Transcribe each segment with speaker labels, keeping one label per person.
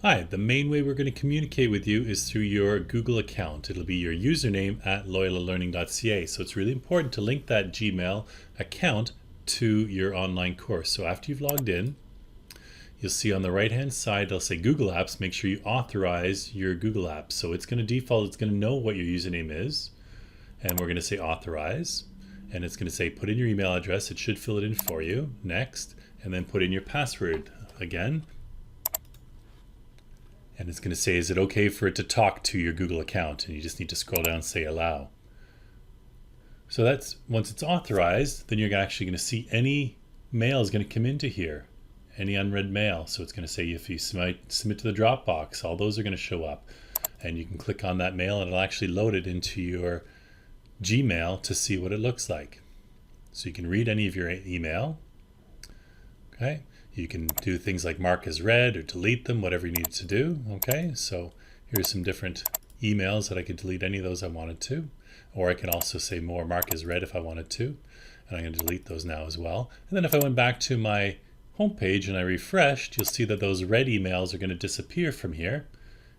Speaker 1: Hi, the main way we're going to communicate with you is through your Google account. It'll be your username at loyolalearning.ca. So it's really important to link that Gmail account to your online course. So after you've logged in, you'll see on the right hand side, it'll say Google Apps. Make sure you authorize your Google Apps. So it's going to default, it's going to know what your username is. And we're going to say authorize. And it's going to say put in your email address. It should fill it in for you. Next. And then put in your password again. And it's going to say, is it okay for it to talk to your Google account? And you just need to scroll down and say allow. So that's, once it's authorized, then you're actually going to see any mail is going to come into here, any unread mail. So it's going to say if you submit to the Dropbox, all those are going to show up. And you can click on that mail and it'll actually load it into your Gmail to see what it looks like. So you can read any of your email. Okay. You can do things like mark as read or delete them, whatever you need to do. Okay, so here's some different emails that I could delete any of those I wanted to. Or I can also say more mark as read if I wanted to. And I'm going to delete those now as well. And then if I went back to my home page and I refreshed, you'll see that those read emails are going to disappear from here.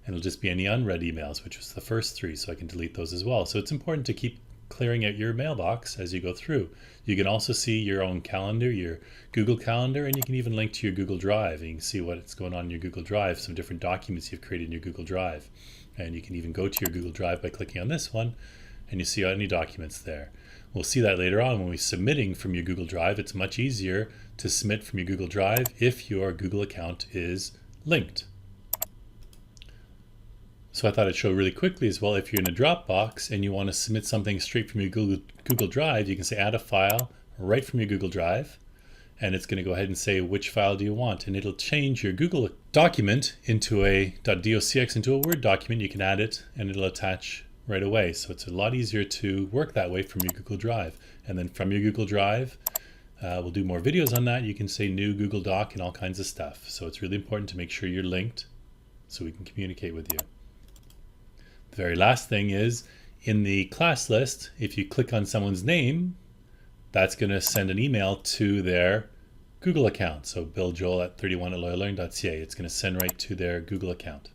Speaker 1: And it'll just be any unread emails, which was the first three, so I can delete those as well. So it's important to keep clearing out your mailbox as you go through. You can also see your own calendar, your Google Calendar, and you can even link to your Google Drive. And you can see what's going on in your Google Drive, some different documents you've created in your Google Drive. And you can even go to your Google Drive by clicking on this one, and you see any documents there. We'll see that later on when we're submitting from your Google Drive. It's much easier to submit from your Google Drive if your Google account is linked. So I thought I'd show really quickly as well, if you're in a Dropbox and you want to submit something straight from your Google Drive, you can say add a file right from your Google Drive, and it's going to go ahead and say which file do you want, and it'll change your Google document into a .docx into a Word document. You can add it and it'll attach right away. So it's a lot easier to work that way from your Google Drive. And then from your Google Drive, we'll do more videos on that. You can say new Google Doc and all kinds of stuff. So it's really important to make sure you're linked so we can communicate with you. The very last thing is, in the class list, if you click on someone's name, that's going to send an email to their Google account. So Bill Joel at 31@loyolalearning.ca. It's going to send right to their Google account.